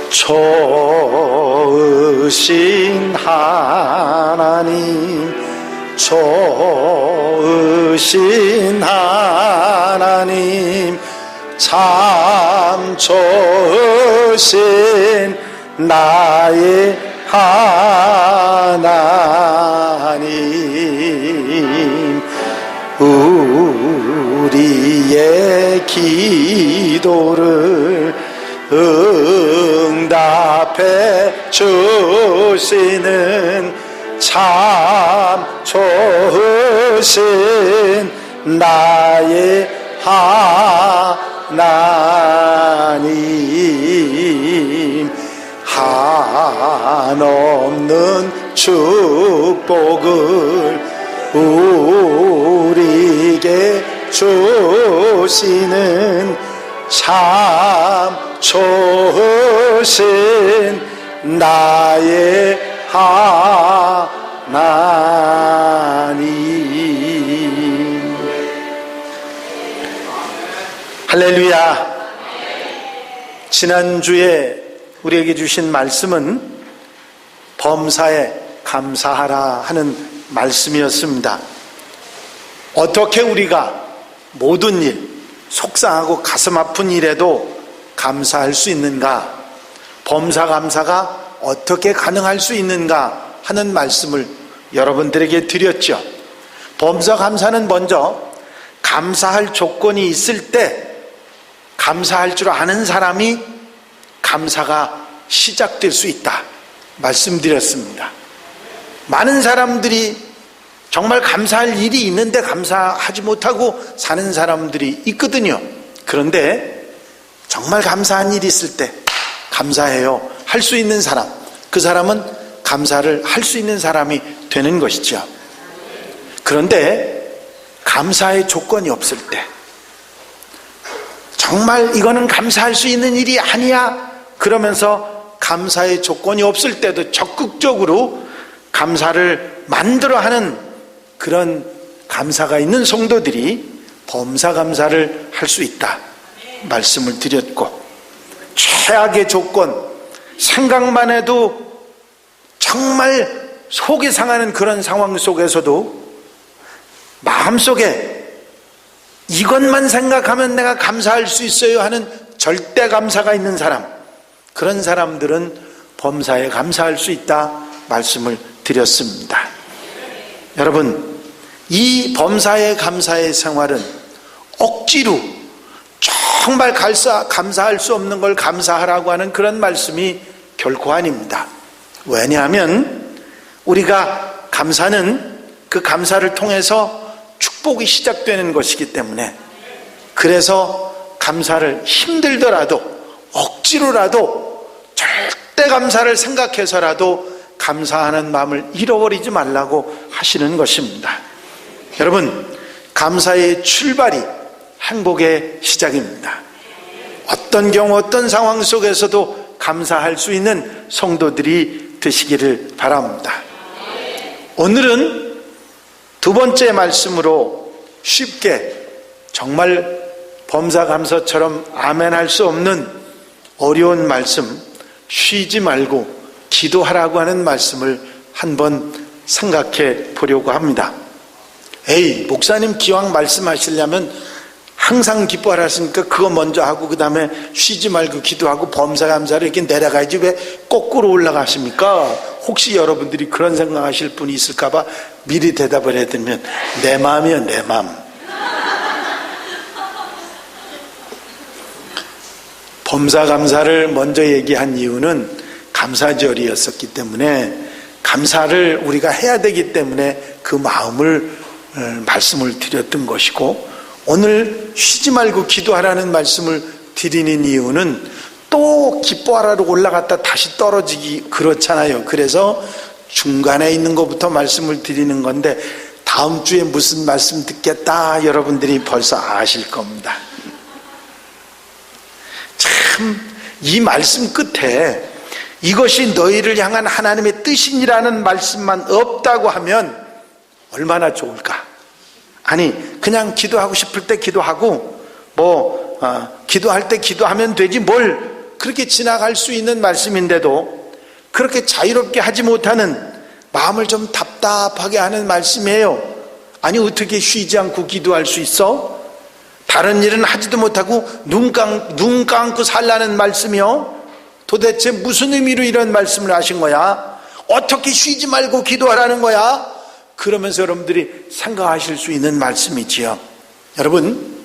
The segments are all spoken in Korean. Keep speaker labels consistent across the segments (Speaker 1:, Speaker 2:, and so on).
Speaker 1: 좋으신 하나님, 좋으신 하나님, 참 좋으신 나의 하나님, 우리의 기도를 응답해 주시는 참 좋으신 나의 하나님, 한없는 축복을 우리에게 주시는 참 좋으신 나의 하나님. 할렐루야. 지난주에 우리에게 주신 말씀은 범사에 감사하라 하는 말씀이었습니다. 어떻게 우리가 모든 일, 속상하고 가슴 아픈 일에도 감사할 수 있는가? 범사 감사가 어떻게 가능할 수 있는가 하는 말씀을 여러분들에게 드렸죠. 범사 감사는 먼저 감사할 조건이 있을 때 감사할 줄 아는 사람이 감사가 시작될 수 있다 말씀드렸습니다. 많은 사람들이 정말 감사할 일이 있는데 감사하지 못하고 사는 사람들이 있거든요. 그런데 정말 감사한 일이 있을 때 감사해요 할 수 있는 사람, 그 사람은 감사를 할 수 있는 사람이 되는 것이죠. 그런데 감사의 조건이 없을 때, 정말 이거는 감사할 수 있는 일이 아니야 그러면서 감사의 조건이 없을 때도 적극적으로 감사를 만들어 하는 그런 감사가 있는 성도들이 범사 감사를 할 수 있다 말씀을 드렸고, 최악의 조건, 생각만 해도 정말 속이 상하는 그런 상황 속에서도 마음속에 이것만 생각하면 내가 감사할 수 있어요 하는 절대 감사가 있는 사람, 그런 사람들은 범사에 감사할 수 있다 말씀을 드렸습니다. 여러분, 이 범사의 감사의 생활은 억지로 정말 감사할 수 없는 걸 감사하라고 하는 그런 말씀이 결코 아닙니다. 왜냐하면 우리가 감사는 그 감사를 통해서 축복이 시작되는 것이기 때문에, 그래서 감사를 힘들더라도 억지로라도 절대 감사를 생각해서라도 감사하는 마음을 잃어버리지 말라고 하시는 것입니다. 여러분, 감사의 출발이 행복의 시작입니다. 어떤 경우 어떤 상황 속에서도 감사할 수 있는 성도들이 되시기를 바랍니다. 오늘은 두 번째 말씀으로 쉽게, 정말 범사 감사처럼 아멘 할 수 없는 어려운 말씀, 쉬지 말고 기도하라고 하는 말씀을 한번 생각해 보려고 합니다. 에이, 목사님 기왕 말씀하시려면 항상 기뻐하라 했으니까 그거 먼저 하고 그 다음에 쉬지 말고 기도하고 범사 감사를 이렇게 내려가야지 왜 거꾸로 올라가십니까? 혹시 여러분들이 그런 생각하실 분이 있을까 봐 미리 대답을 해드리면, 내 마음이요, 내 마음. 범사 감사를 먼저 얘기한 이유는 감사절이었었기 때문에, 감사를 우리가 해야 되기 때문에 그 마음을 말씀을 드렸던 것이고, 오늘 쉬지 말고 기도하라는 말씀을 드리는 이유는 또 기뻐하라로 올라갔다 다시 떨어지기 그렇잖아요. 그래서 중간에 있는 것부터 말씀을 드리는 건데, 다음 주에 무슨 말씀 듣겠다 여러분들이 벌써 아실 겁니다. 참, 이 말씀 끝에 이것이 너희를 향한 하나님의 뜻이니라는 말씀만 없다고 하면 얼마나 좋을까? 아니, 그냥 기도하고 싶을 때 기도하고 기도할 때 기도하면 되지 뭘 그렇게 지나갈 수 있는 말씀인데도 그렇게 자유롭게 하지 못하는, 마음을 좀 답답하게 하는 말씀이에요. 아니, 어떻게 쉬지 않고 기도할 수 있어? 다른 일은 하지도 못하고 눈 감고 살라는 말씀이요? 도대체 무슨 의미로 이런 말씀을 하신 거야? 어떻게 쉬지 말고 기도하라는 거야? 그러면서 여러분들이 생각하실 수 있는 말씀이지요. 여러분,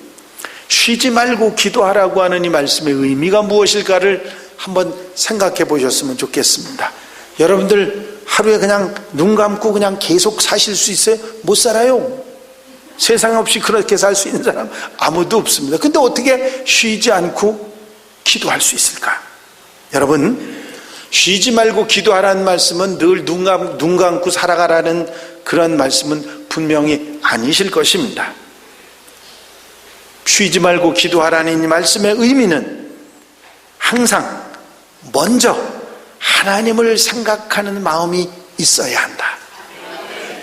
Speaker 1: 쉬지 말고 기도하라고 하는 이 말씀의 의미가 무엇일까를 한번 생각해 보셨으면 좋겠습니다. 여러분들 하루에 그냥 눈 감고 그냥 계속 사실 수 있어요? 못 살아요. 세상 없이 그렇게 살 수 있는 사람 아무도 없습니다. 근데 어떻게 쉬지 않고 기도할 수 있을까? 여러분, 쉬지 말고 기도하라는 말씀은 늘 눈 감고 살아가라는 그런 말씀은 분명히 아니실 것입니다. 쉬지 말고 기도하라는 이 말씀의 의미는 항상 먼저 하나님을 생각하는 마음이 있어야 한다.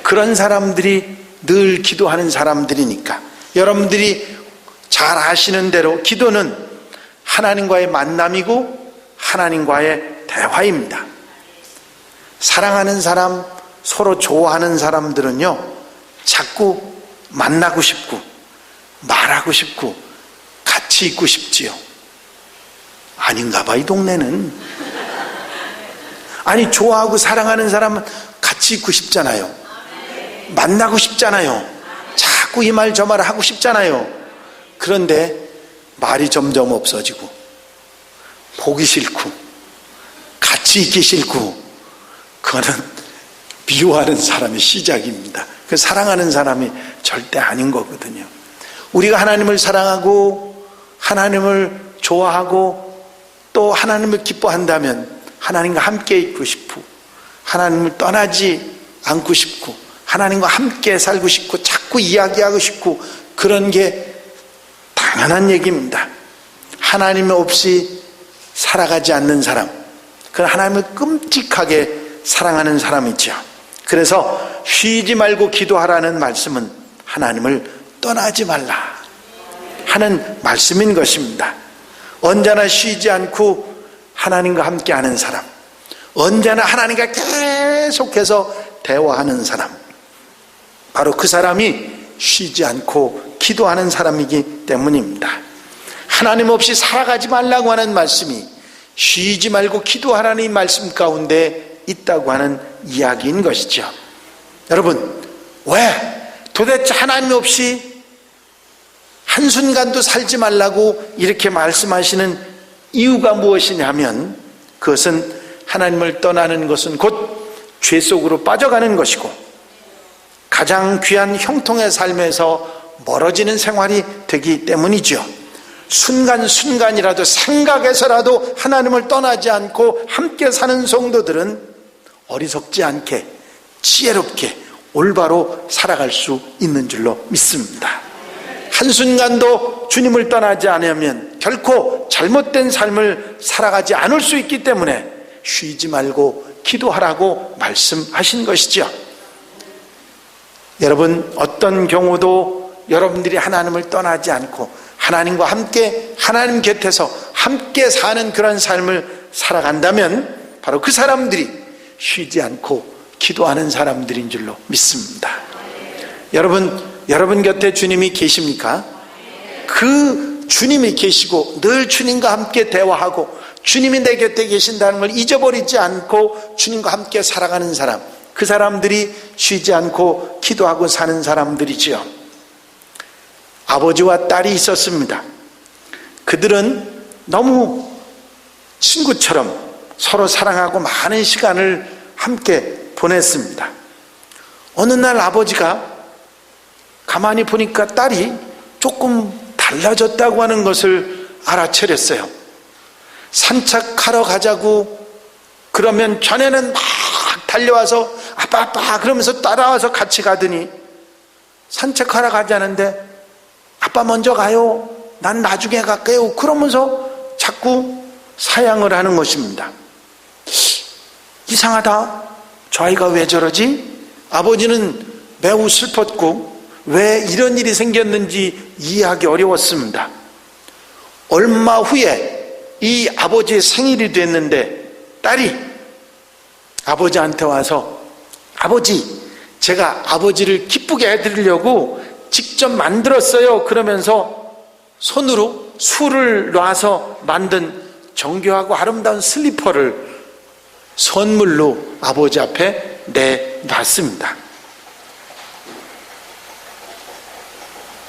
Speaker 1: 그런 사람들이 늘 기도하는 사람들이니까. 여러분들이 잘 아시는 대로 기도는 하나님과의 만남이고 하나님과의 대화입니다. 사랑하는 사람, 서로 좋아하는 사람들은요, 자꾸 만나고 싶고 말하고 싶고 같이 있고 싶지요. 아닌가 봐, 이 동네는. 아니, 좋아하고 사랑하는 사람은 같이 있고 싶잖아요. 만나고 싶잖아요. 자꾸 이 말 저 말 하고 싶잖아요. 그런데 말이 점점 없어지고 보기 싫고 같이 있기 싫고, 그거는 미워하는 사람의 시작입니다. 그 사랑하는 사람이 절대 아닌 거거든요. 우리가 하나님을 사랑하고 하나님을 좋아하고 또 하나님을 기뻐한다면 하나님과 함께 있고 싶고, 하나님을 떠나지 않고 싶고, 하나님과 함께 살고 싶고, 자꾸 이야기하고 싶고, 그런 게 당연한 얘기입니다. 하나님 없이 살아가지 않는 사람, 그건 하나님을 끔찍하게 사랑하는 사람이죠. 그래서 쉬지 말고 기도하라는 말씀은 하나님을 떠나지 말라 하는 말씀인 것입니다. 언제나 쉬지 않고 하나님과 함께 하는 사람, 언제나 하나님과 계속해서 대화하는 사람, 바로 그 사람이 쉬지 않고 기도하는 사람이기 때문입니다. 하나님 없이 살아가지 말라고 하는 말씀이 쉬지 말고 기도하라는 이 말씀 가운데 있다고 하는 이야기인 것이죠. 여러분, 왜 도대체 하나님 없이 한순간도 살지 말라고 이렇게 말씀하시는 이유가 무엇이냐면, 그것은 하나님을 떠나는 것은 곧 죄 속으로 빠져가는 것이고 가장 귀한 형통의 삶에서 멀어지는 생활이 되기 때문이죠. 순간순간이라도 생각에서라도 하나님을 떠나지 않고 함께 사는 성도들은 어리석지 않게 지혜롭게 올바로 살아갈 수 있는 줄로 믿습니다. 한순간도 주님을 떠나지 않으면 결코 잘못된 삶을 살아가지 않을 수 있기 때문에 쉬지 말고 기도하라고 말씀하신 것이죠. 여러분, 어떤 경우도 여러분들이 하나님을 떠나지 않고 하나님과 함께, 하나님 곁에서 함께 사는 그런 삶을 살아간다면 바로 그 사람들이 쉬지 않고 기도하는 사람들인 줄로 믿습니다. 여러분 곁에 주님이 계십니까? 그 주님이 계시고 늘 주님과 함께 대화하고 주님이 내 곁에 계신다는 걸 잊어버리지 않고 주님과 함께 살아가는 사람, 그 사람들이 쉬지 않고 기도하고 사는 사람들이지요. 아버지와 딸이 있었습니다. 그들은 너무 친구처럼 서로 사랑하고 많은 시간을 함께 보냈습니다. 어느 날 아버지가 가만히 보니까 딸이 조금 달라졌다고 하는 것을 알아차렸어요. 산책하러 가자고 그러면 전에는 막 달려와서 아빠 그러면서 따라와서 같이 가더니 산책하러 가자는데 아빠 먼저 가요, 난 나중에 갈게요, 그러면서 자꾸 사양을 하는 것입니다. 이상하다, 저 아이가 왜 저러지? 아버지는 매우 슬펐고 왜 이런 일이 생겼는지 이해하기 어려웠습니다. 얼마 후에 이 아버지의 생일이 됐는데 딸이 아버지한테 와서 아버지, 제가 아버지를 기쁘게 해드리려고 직접 만들었어요. 그러면서 손으로 술을 놔서 만든 정교하고 아름다운 슬리퍼를 선물로 아버지 앞에 내놨습니다.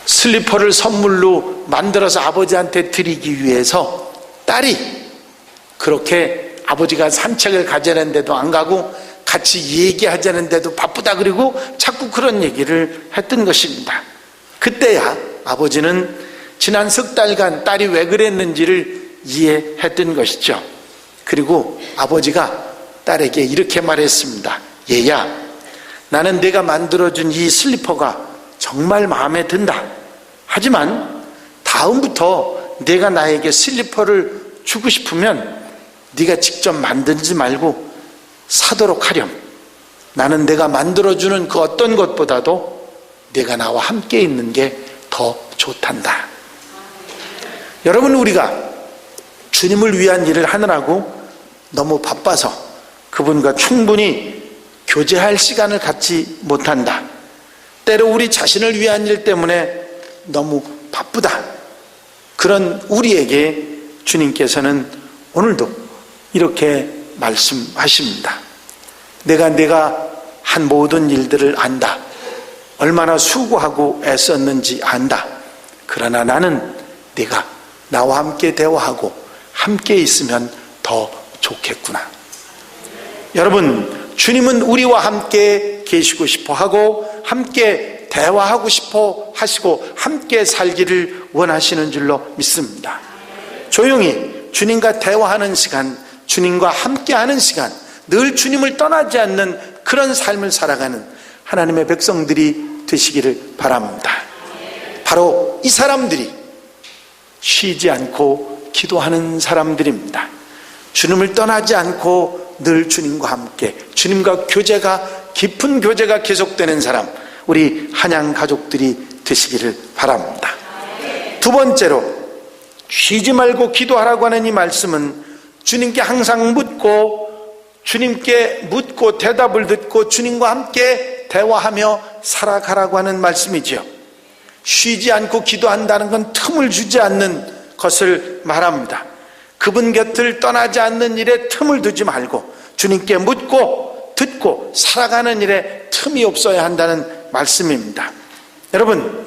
Speaker 1: 슬리퍼를 선물로 만들어서 아버지한테 드리기 위해서 딸이 그렇게 아버지가 산책을 가자는데도 안 가고 같이 얘기하자는데도 바쁘다 그리고 자꾸 그런 얘기를 했던 것입니다. 그때야 아버지는 지난 석 달간 딸이 왜 그랬는지를 이해했던 것이죠. 그리고 아버지가 딸에게 이렇게 말했습니다. 얘야, 나는 네가 만들어준 이 슬리퍼가 정말 마음에 든다. 하지만 다음부터 네가 나에게 슬리퍼를 주고 싶으면 네가 직접 만들지 말고 사도록 하렴. 나는 내가 만들어주는 그 어떤 것보다도 네가 나와 함께 있는 게 더 좋단다. 여러분, 우리가 주님을 위한 일을 하느라고 너무 바빠서 그분과 충분히 교제할 시간을 갖지 못한다. 때로 우리 자신을 위한 일 때문에 너무 바쁘다. 그런 우리에게 주님께서는 오늘도 이렇게 말씀하십니다. 내가 한 모든 일들을 안다. 얼마나 수고하고 애썼는지 안다. 그러나 나는 네가 나와 함께 대화하고 함께 있으면 더 좋겠구나. 여러분, 주님은 우리와 함께 계시고 싶어 하고 함께 대화하고 싶어 하시고 함께 살기를 원하시는 줄로 믿습니다. 조용히 주님과 대화하는 시간, 주님과 함께하는 시간, 늘 주님을 떠나지 않는 그런 삶을 살아가는 하나님의 백성들이 되시기를 바랍니다. 바로 이 사람들이 쉬지 않고 기도하는 사람들입니다. 주님을 떠나지 않고 늘 주님과 함께, 주님과 교제가, 깊은 교제가 계속되는 사람, 우리 한양 가족들이 되시기를 바랍니다. 두 번째로, 쉬지 말고 기도하라고 하는 이 말씀은 주님께 항상 주님께 묻고 대답을 듣고 주님과 함께 대화하며 살아가라고 하는 말씀이지요. 쉬지 않고 기도한다는 건 틈을 주지 않는 것을 말합니다. 그분 곁을 떠나지 않는 일에 틈을 두지 말고 주님께 묻고 듣고 살아가는 일에 틈이 없어야 한다는 말씀입니다. 여러분,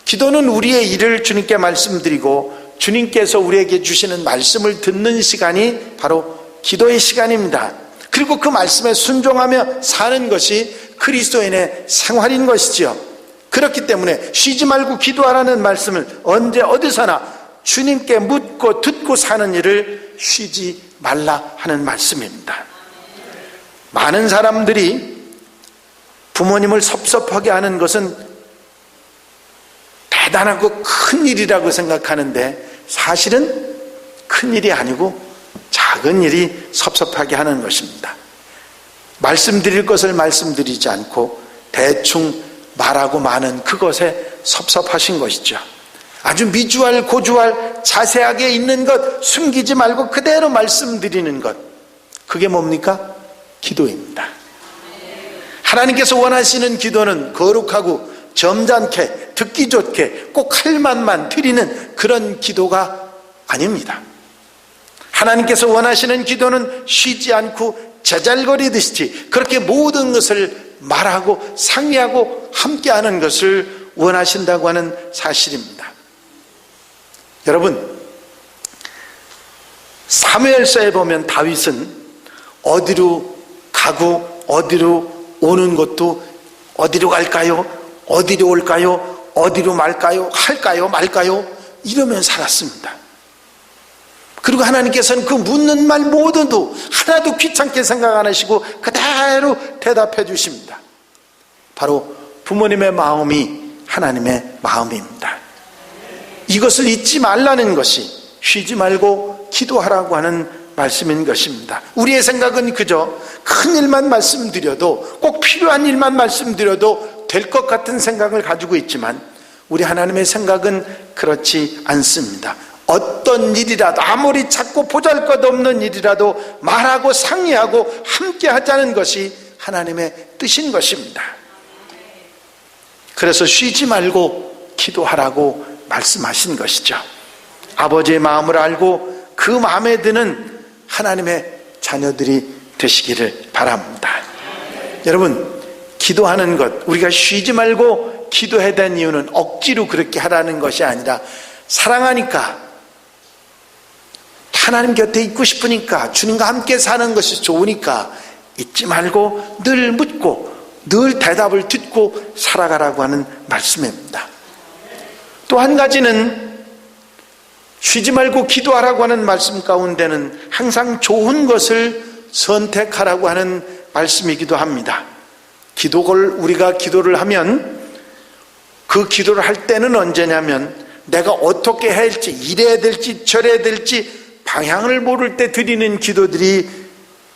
Speaker 1: 기도는 우리의 일을 주님께 말씀드리고 주님께서 우리에게 주시는 말씀을 듣는 시간이 바로 기도의 시간입니다. 그리고 그 말씀에 순종하며 사는 것이 그리스도인의 생활인 것이지요. 그렇기 때문에 쉬지 말고 기도하라는 말씀을 언제 어디서나 주님께 묻고 듣고 사는 일을 쉬지 말라 하는 말씀입니다. 많은 사람들이 부모님을 섭섭하게 하는 것은 대단하고 큰 일이라고 생각하는데 사실은 큰 일이 아니고 작은 일이 섭섭하게 하는 것입니다. 말씀드릴 것을 말씀드리지 않고 대충 말하고 마는 그것에 섭섭하신 것이죠. 아주 미주알 고주알 자세하게 있는 것 숨기지 말고 그대로 말씀드리는 것, 그게 뭡니까? 기도입니다. 하나님께서 원하시는 기도는 거룩하고 점잖게 듣기 좋게 꼭 할 말만 드리는 그런 기도가 아닙니다. 하나님께서 원하시는 기도는 쉬지 않고 제잘거리듯이 그렇게 모든 것을 말하고 상의하고 함께하는 것을 원하신다고 하는 사실입니다. 여러분, 사무엘서에 보면 다윗은 어디로 가고 어디로 오는 것도 어디로 갈까요? 어디로 올까요? 어디로 말까요? 할까요? 말까요? 이러면 살았습니다. 그리고 하나님께서는 그 묻는 말 모두도 하나도 귀찮게 생각 안 하시고 그대로 대답해 주십니다. 바로 부모님의 마음이 하나님의 마음입니다. 이것을 잊지 말라는 것이 쉬지 말고 기도하라고 하는 말씀인 것입니다. 우리의 생각은 그저 큰 일만 말씀드려도, 꼭 필요한 일만 말씀드려도 될 것 같은 생각을 가지고 있지만 우리 하나님의 생각은 그렇지 않습니다. 어떤 일이라도, 아무리 작고 보잘것없는 일이라도 말하고 상의하고 함께 하자는 것이 하나님의 뜻인 것입니다. 그래서 쉬지 말고 기도하라고 말씀하신 것이죠. 아버지의 마음을 알고 그 마음에 드는 하나님의 자녀들이 되시기를 바랍니다. 여러분, 기도하는 것, 우리가 쉬지 말고 기도해야 되는 이유는 억지로 그렇게 하라는 것이 아니라 사랑하니까, 하나님 곁에 있고 싶으니까, 주님과 함께 사는 것이 좋으니까 잊지 말고 늘 묻고 늘 대답을 듣고 살아가라고 하는 말씀입니다. 또 한 가지는 쉬지 말고 기도하라고 하는 말씀 가운데는 항상 좋은 것을 선택하라고 하는 말씀이기도 합니다. 우리가 기도를 하면 그 기도를 할 때는 언제냐면 내가 어떻게 해야 할지, 이래야 될지 저래야 될지 방향을 모를 때 드리는 기도들이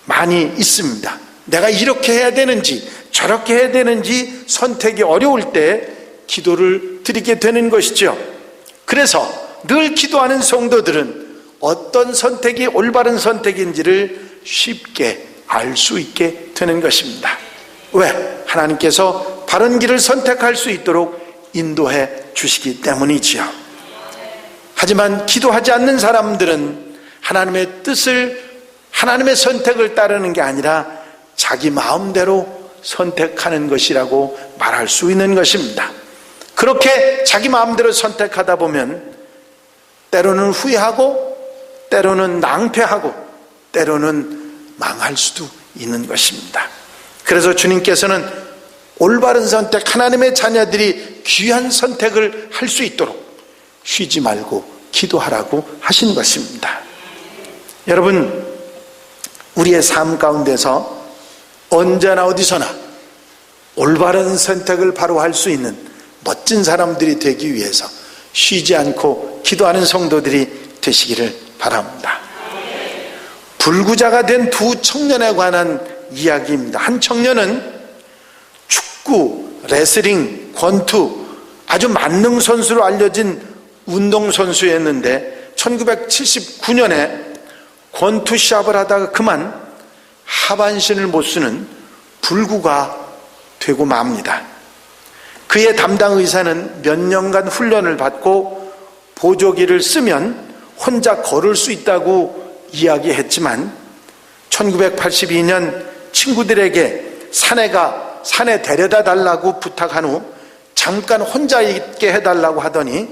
Speaker 1: 많이 있습니다. 내가 이렇게 해야 되는지 저렇게 해야 되는지 선택이 어려울 때 기도를 드리게 되는 것이죠. 그래서 늘 기도하는 성도들은 어떤 선택이 올바른 선택인지를 쉽게 알 수 있게 되는 것입니다. 왜? 하나님께서 바른 길을 선택할 수 있도록 인도해 주시기 때문이지요. 하지만 기도하지 않는 사람들은 하나님의 뜻을, 하나님의 선택을 따르는 게 아니라 자기 마음대로 선택하는 것이라고 말할 수 있는 것입니다. 그렇게 자기 마음대로 선택하다 보면 때로는 후회하고 때로는 낭패하고 때로는 망할 수도 있는 것입니다. 그래서 주님께서는 올바른 선택, 하나님의 자녀들이 귀한 선택을 할 수 있도록 쉬지 말고 기도하라고 하신 것입니다. 여러분, 우리의 삶 가운데서 언제나 어디서나 올바른 선택을 바로 할 수 있는 멋진 사람들이 되기 위해서 쉬지 않고 기도하는 성도들이 되시기를 바랍니다. 불구자가 된 두 청년에 관한 이야기입니다. 한 청년은 축구, 레슬링, 권투, 아주 만능 선수로 알려진 운동선수였는데 1979년에 권투 시합을 하다가 그만 하반신을 못 쓰는 불구가 되고 맙니다. 그의 담당 의사는 몇 년간 훈련을 받고 보조기를 쓰면 혼자 걸을 수 있다고 이야기했지만 1982년 친구들에게 산에 데려다 달라고 부탁한 후 잠깐 혼자 있게 해달라고 하더니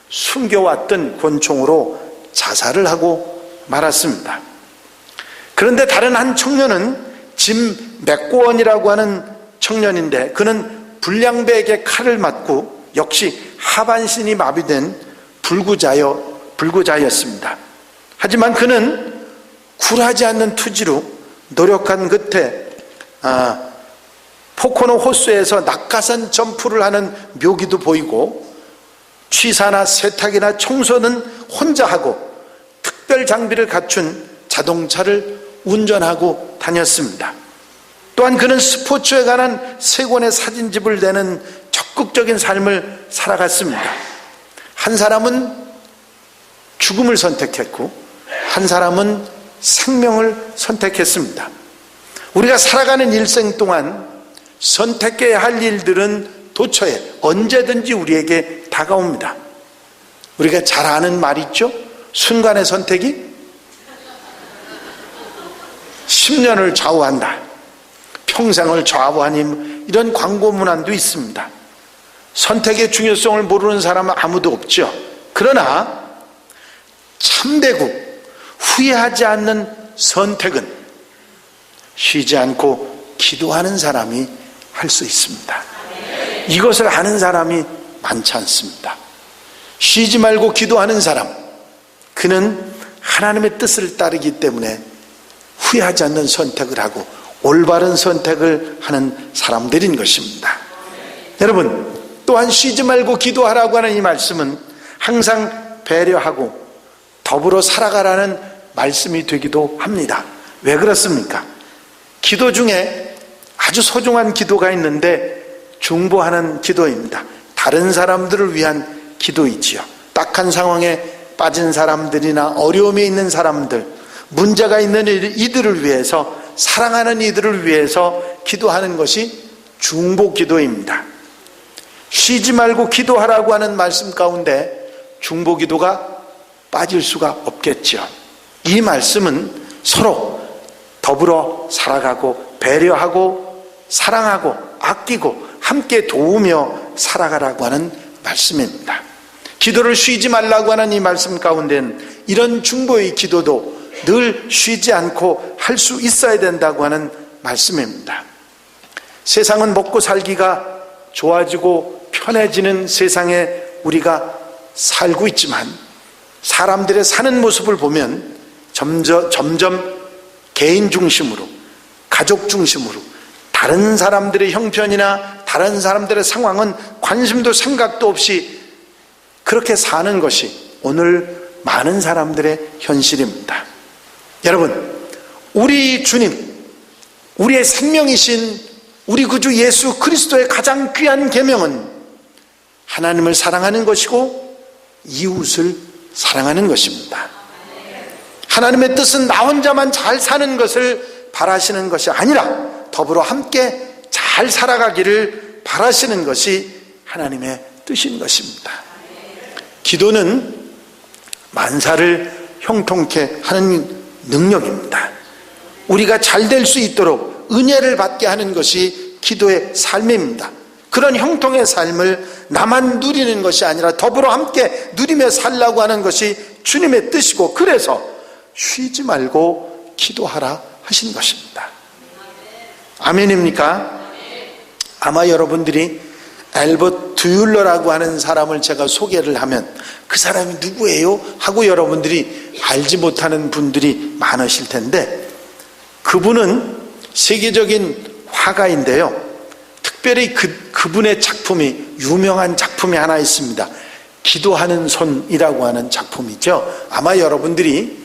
Speaker 1: 숨겨왔던 권총으로 자살을 하고 말았습니다. 그런데 다른 한 청년은 짐 맥고원이라고 하는 청년인데 그는 불량배에게 칼을 맞고 역시 하반신이 마비된 불구자였습니다. 하지만 그는 굴하지 않는 투지로 노력한 끝에 포코노 호수에서 낙하산 점프를 하는 묘기도 보이고 취사나 세탁이나 청소는 혼자 하고 특별 장비를 갖춘 자동차를 운전하고 다녔습니다. 또한 그는 스포츠에 관한 3권의 사진집을 내는 적극적인 삶을 살아갔습니다. 한 사람은 죽음을 선택했고 한 사람은 생명을 선택했습니다. 우리가 살아가는 일생 동안 선택해야 할 일들은 도처에 언제든지 우리에게 다가옵니다. 우리가 잘 아는 말 있죠? 순간의 선택이 10년을 좌우한다, 평생을 좌우하니, 이런 광고 문안도 있습니다. 선택의 중요성을 모르는 사람은 아무도 없죠. 그러나 참되고 후회하지 않는 선택은 쉬지 않고 기도하는 사람이 할 수 있습니다. 이것을 아는 사람이 많지 않습니다. 쉬지 말고 기도하는 사람, 그는 하나님의 뜻을 따르기 때문에 후회하지 않는 선택을 하고 올바른 선택을 하는 사람들인 것입니다. 여러분, 또한 쉬지 말고 기도하라고 하는 이 말씀은 항상 배려하고 더불어 살아가라는 말씀이 되기도 합니다. 왜 그렇습니까? 기도 중에 아주 소중한 기도가 있는데 중보하는 기도입니다. 다른 사람들을 위한 기도이지요. 딱한 상황에 빠진 사람들이나 어려움에 있는 사람들, 문제가 있는 이들을 위해서, 사랑하는 이들을 위해서 기도하는 것이 중보 기도입니다. 쉬지 말고 기도하라고 하는 말씀 가운데 중보 기도가 빠질 수가 없겠죠. 이 말씀은 서로 더불어 살아가고 배려하고 사랑하고 아끼고 함께 도우며 살아가라고 하는 말씀입니다. 기도를 쉬지 말라고 하는 이 말씀 가운데는 이런 중보의 기도도 늘 쉬지 않고 할 수 있어야 된다고 하는 말씀입니다. 세상은 먹고 살기가 좋아지고 편해지는 세상에 우리가 살고 있지만 사람들의 사는 모습을 보면 점점 개인 중심으로, 가족 중심으로, 다른 사람들의 형편이나 다른 사람들의 상황은 관심도 생각도 없이 그렇게 사는 것이 오늘 많은 사람들의 현실입니다. 여러분, 우리 주님, 우리의 생명이신 우리 구주 예수 그리스도의 가장 귀한 계명은 하나님을 사랑하는 것이고 이웃을 사랑하는 것입니다. 하나님의 뜻은 나 혼자만 잘 사는 것을 바라시는 것이 아니라 더불어 함께 잘 살아가기를 바라시는 것이 하나님의 뜻인 것입니다. 기도는 만사를 형통케 하는 능력입니다. 우리가 잘 될 수 있도록 은혜를 받게 하는 것이 기도의 삶입니다. 그런 형통의 삶을 나만 누리는 것이 아니라 더불어 함께 누리며 살라고 하는 것이 주님의 뜻이고, 그래서 쉬지 말고 기도하라 하신 것입니다. 아멘입니까? 아마 여러분들이 엘버트 듀율러라고 하는 사람을 제가 소개를 하면 그 사람이 누구예요? 하고 여러분들이 알지 못하는 분들이 많으실 텐데, 그분은 세계적인 화가인데요, 특별히 그분의 작품이, 유명한 작품이 하나 있습니다. 기도하는 손이라고 하는 작품이죠. 아마 여러분들이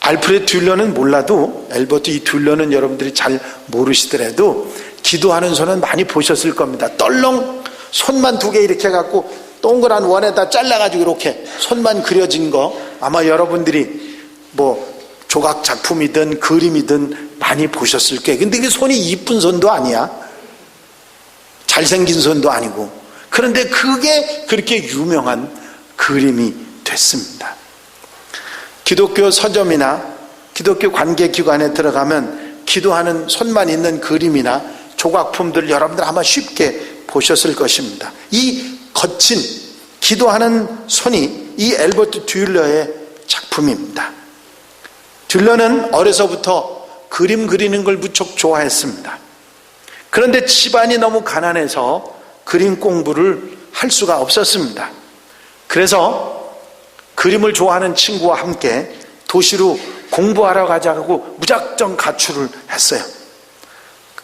Speaker 1: 알프레드 듀율러는 몰라도, 엘버트 이 듀율러는 여러분들이 잘 모르시더라도 기도하는 손은 많이 보셨을 겁니다. 떨렁 손만 두 개 이렇게 해갖고 동그란 원에다 잘라가지고 이렇게 손만 그려진 거, 아마 여러분들이 뭐 조각 작품이든 그림이든 많이 보셨을 거예요. 근데 그 손이 이쁜 손도 아니야. 잘생긴 손도 아니고. 그런데 그게 그렇게 유명한 그림이 됐습니다. 기독교 서점이나 기독교 관계기관에 들어가면 기도하는 손만 있는 그림이나 조각품들 여러분들 아마 쉽게 보셨을 것입니다. 이 거친 기도하는 손이 이 엘버트 듀율러의 작품입니다. 듀율러는 어려서부터 그림 그리는 걸 무척 좋아했습니다. 그런데 집안이 너무 가난해서 그림 공부를 할 수가 없었습니다. 그래서 그림을 좋아하는 친구와 함께 도시로 공부하러 가자고 무작정 가출을 했어요.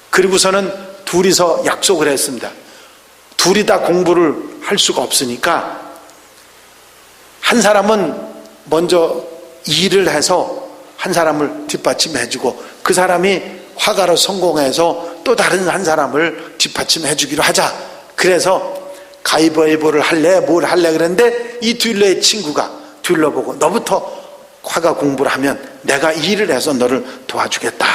Speaker 1: 그리고서는 둘이서 약속을 했습니다. 둘이 다 공부를 할 수가 없으니까 한 사람은 먼저 일을 해서 한 사람을 뒷받침해주고, 그 사람이 화가로 성공해서 또 다른 한 사람을 뒷받침해주기로 하자. 그래서 가위바위보를 할래 뭘 할래 그랬는데 이 듀율러의 친구가 듀율러 보고 너부터 화가 공부를 하면 내가 일을 해서 너를 도와주겠다.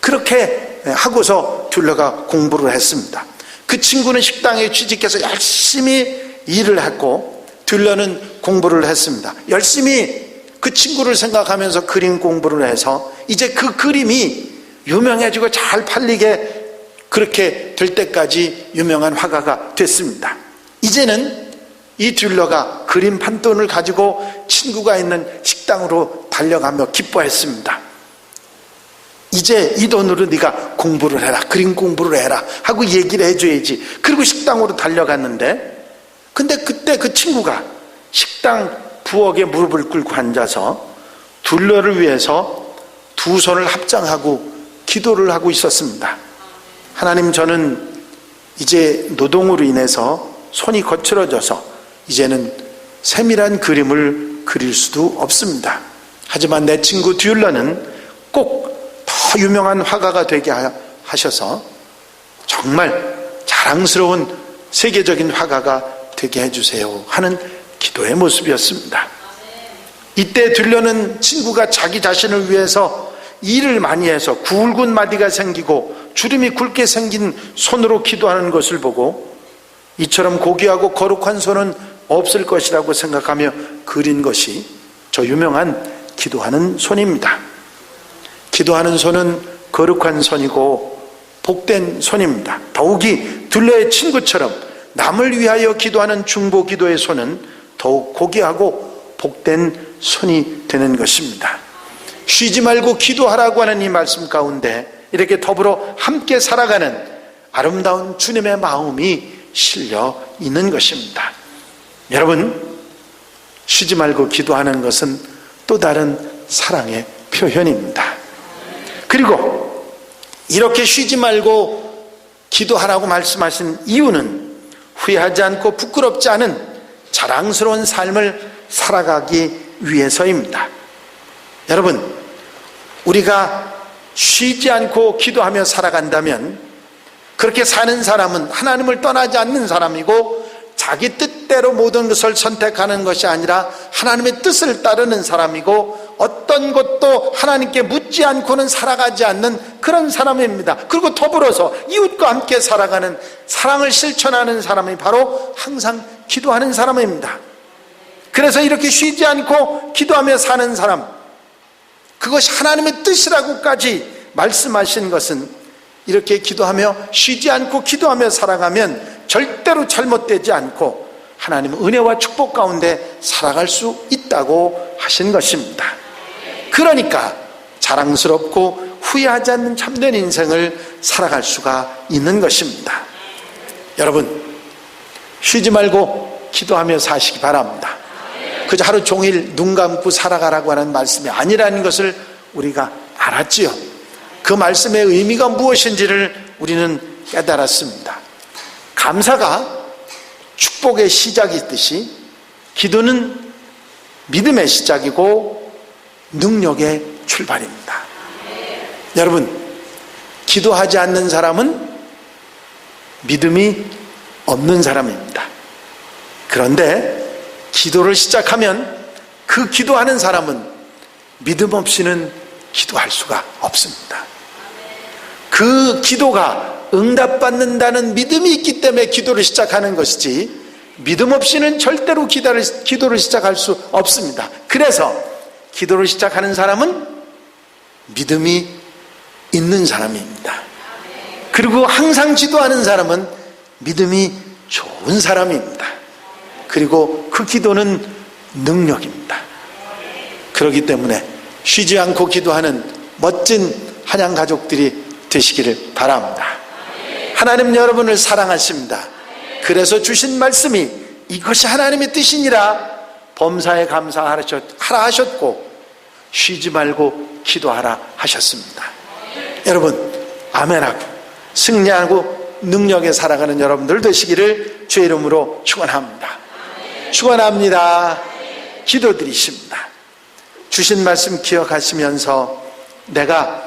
Speaker 1: 그렇게 하고서 듀율러가 공부를 했습니다. 그 친구는 식당에 취직해서 열심히 일을 했고 듀율러는 공부를 했습니다. 열심히 그 친구를 생각하면서 그림 공부를 해서 이제 그 그림이 유명해지고 잘 팔리게 그렇게 될 때까지 유명한 화가가 됐습니다. 이제는 이 듀율러가 그림 판돈을 가지고 친구가 있는 식당으로 달려가며 기뻐했습니다. 이제 이 돈으로 네가 공부를 해라, 그림 공부를 해라 하고 얘기를 해줘야지. 그리고 식당으로 달려갔는데, 근데 그때 그 친구가 식당 부엌에 무릎을 꿇고 앉아서 듀율러를 위해서 두 손을 합장하고 기도를 하고 있었습니다. 하나님, 저는 이제 노동으로 인해서 손이 거칠어져서 이제는 세밀한 그림을 그릴 수도 없습니다. 하지만 내 친구 듀율러는 꼭 더 유명한 화가가 되게 하셔서 정말 자랑스러운 세계적인 화가가 되게 해주세요 하는 기도의 모습이었습니다. 이때 들려는 친구가 자기 자신을 위해서 일을 많이 해서 굵은 마디가 생기고 주름이 굵게 생긴 손으로 기도하는 것을 보고 이처럼 고귀하고 거룩한 손은 없을 것이라고 생각하며 그린 것이 저 유명한 기도하는 손입니다. 기도하는 손은 거룩한 손이고 복된 손입니다. 더욱이 둘레의 친구처럼 남을 위하여 기도하는 중보 기도의 손은 더욱 고귀하고 복된 손이 되는 것입니다. 쉬지 말고 기도하라고 하는 이 말씀 가운데 이렇게 더불어 함께 살아가는 아름다운 주님의 마음이 실려 있는 것입니다. 여러분, 쉬지 말고 기도하는 것은 또 다른 사랑의 표현입니다. 그리고 이렇게 쉬지 말고 기도하라고 말씀하신 이유는 후회하지 않고 부끄럽지 않은 자랑스러운 삶을 살아가기 위해서입니다. 여러분, 우리가 쉬지 않고 기도하며 살아간다면 그렇게 사는 사람은 하나님을 떠나지 않는 사람이고 자기 뜻대로 모든 것을 선택하는 것이 아니라 하나님의 뜻을 따르는 사람이고 어떤 것도 하나님께 묻지 않고는 살아가지 않는 그런 사람입니다. 그리고 더불어서 이웃과 함께 살아가는 사랑을 실천하는 사람이 바로 항상 기도하는 사람입니다. 그래서 이렇게 쉬지 않고 기도하며 사는 사람, 그것이 하나님의 뜻이라고까지 말씀하신 것은 이렇게 기도하며 쉬지 않고 기도하며 살아가면 절대로 잘못되지 않고 하나님의 은혜와 축복 가운데 살아갈 수 있다고 하신 것입니다. 그러니까 자랑스럽고 후회하지 않는 참된 인생을 살아갈 수가 있는 것입니다. 여러분, 쉬지 말고 기도하며 사시기 바랍니다. 그저 하루 종일 눈 감고 살아가라고 하는 말씀이 아니라는 것을 우리가 알았지요. 그 말씀의 의미가 무엇인지를 우리는 깨달았습니다. 감사가 축복의 시작이듯이 기도는 믿음의 시작이고 능력의 출발입니다. 여러분, 기도하지 않는 사람은 믿음이 없는 사람입니다. 그런데 기도를 시작하면 그 기도하는 사람은 믿음 없이는 기도할 수가 없습니다. 그 기도가 응답받는다는 믿음이 있기 때문에 기도를 시작하는 것이지 믿음 없이는 절대로 기도를 시작할 수 없습니다. 그래서 기도를 시작하는 사람은 믿음이 있는 사람입니다. 그리고 항상 기도하는 사람은 믿음이 좋은 사람입니다. 그리고 그 기도는 능력입니다. 그렇기 때문에 쉬지 않고 기도하는 멋진 한양 가족들이 되시기를 바랍니다. 하나님 여러분을 사랑하십니다. 그래서 주신 말씀이 이것이 하나님의 뜻이니라 범사에 감사하라 하셨고 쉬지 말고 기도하라 하셨습니다. 여러분, 아멘하고 승리하고 능력에 살아가는 여러분들 되시기를 주의 이름으로 축원합니다. 축원합니다. 기도드리십니다. 주신 말씀 기억하시면서 내가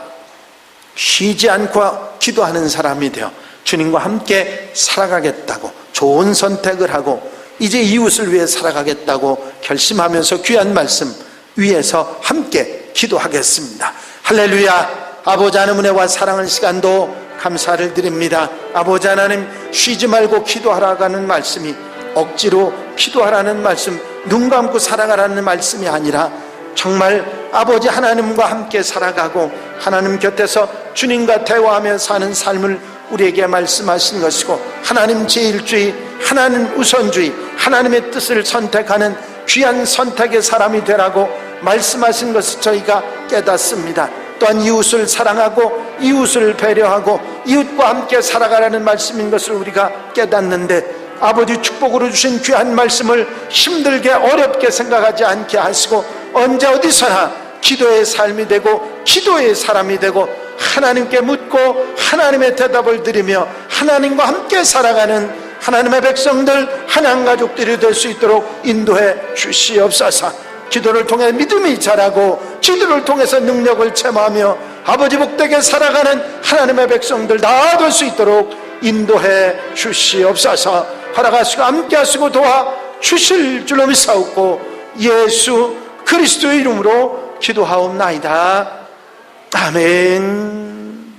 Speaker 1: 쉬지 않고 기도하는 사람이 되어 주님과 함께 살아가겠다고 좋은 선택을 하고 이제 이웃을 위해 살아가겠다고 결심하면서 귀한 말씀 위에서 함께 기도하겠습니다. 할렐루야. 아버지 하나님 은혜와 사랑의 시간도 감사를 드립니다. 아버지 하나님, 쉬지 말고 기도하라고 하는 말씀이 억지로 기도하라는 말씀, 눈 감고 살아가라는 말씀이 아니라 정말 아버지 하나님과 함께 살아가고 하나님 곁에서 주님과 대화하며 사는 삶을 우리에게 말씀하신 것이고 하나님 제일주의, 하나님 우선주의, 하나님의 뜻을 선택하는 귀한 선택의 사람이 되라고 말씀하신 것을 저희가 깨닫습니다. 또한 이웃을 사랑하고 이웃을 배려하고 이웃과 함께 살아가라는 말씀인 것을 우리가 깨닫는데 아버지 축복으로 주신 귀한 말씀을 힘들게 어렵게 생각하지 않게 하시고 언제 어디서나 기도의 삶이 되고 기도의 사람이 되고 하나님께 묻고 하나님의 대답을 드리며 하나님과 함께 살아가는 하나님의 백성들 하나님 가족들이 될 수 있도록 인도해 주시옵소서. 기도를 통해 믿음이 자라고 기도를 통해서 능력을 체험하며 아버지 복되게 살아가는 하나님의 백성들 다 될 수 있도록 인도해 주시옵소서. 허락하시고 함께 하시고 도와 주실 줄로 믿사옵고 예수 그리스도의 이름으로 기도하옵나이다. 아멘.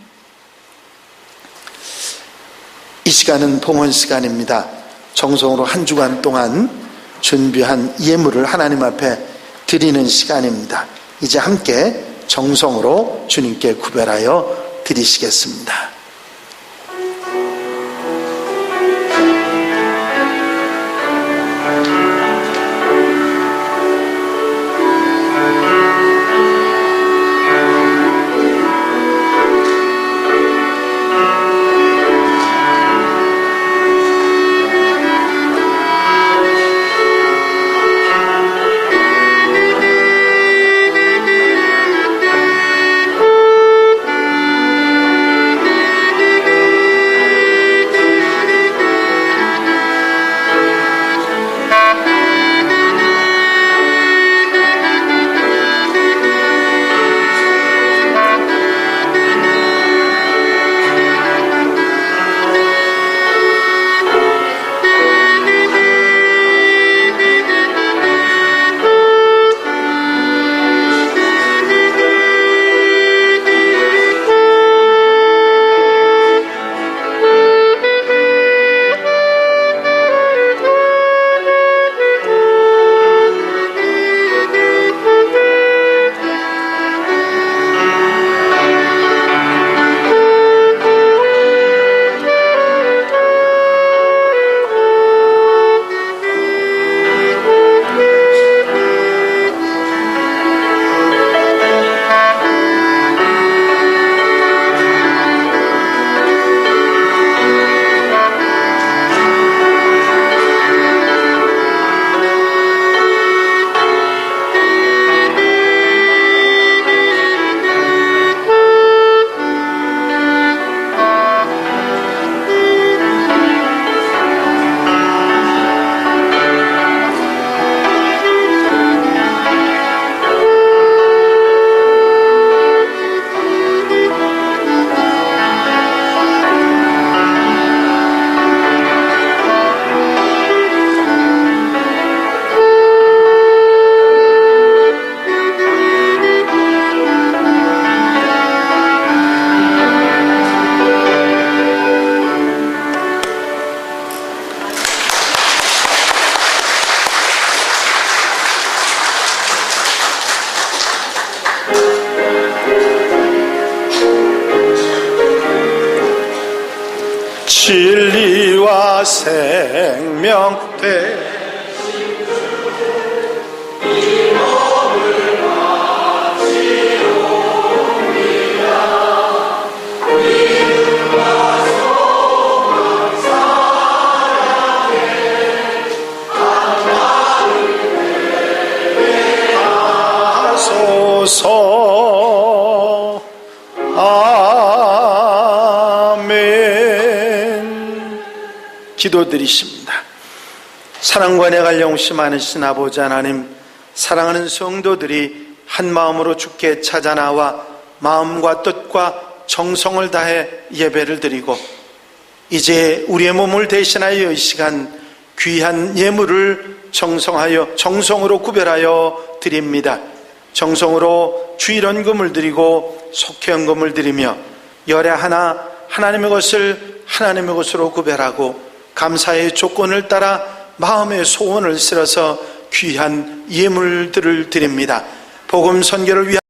Speaker 1: 이 시간은 봉헌 시간입니다. 정성으로 한 주간 동안 준비한 예물을 하나님 앞에 드리는 시간입니다. 이제 함께 정성으로 주님께 구별하여 드리시겠습니다. 진리와 생명 되 아멘. 기도드리십니다. 사랑과 내갈 영심 많으신 아버지 하나님, 사랑하는 성도들이 한 마음으로 주께 찾아 나와 마음과 뜻과 정성을 다해 예배를 드리고 이제 우리의 몸을 대신하여 이 시간 귀한 예물을 정성으로 구별하여 드립니다. 정성으로 주일헌금을 드리고 속회헌금을 드리며 열애 하나 하나님의 것을 하나님의 것으로 구별하고 감사의 조건을 따라 마음의 소원을 실어서 귀한 예물들을 드립니다. 복음 선교를 위한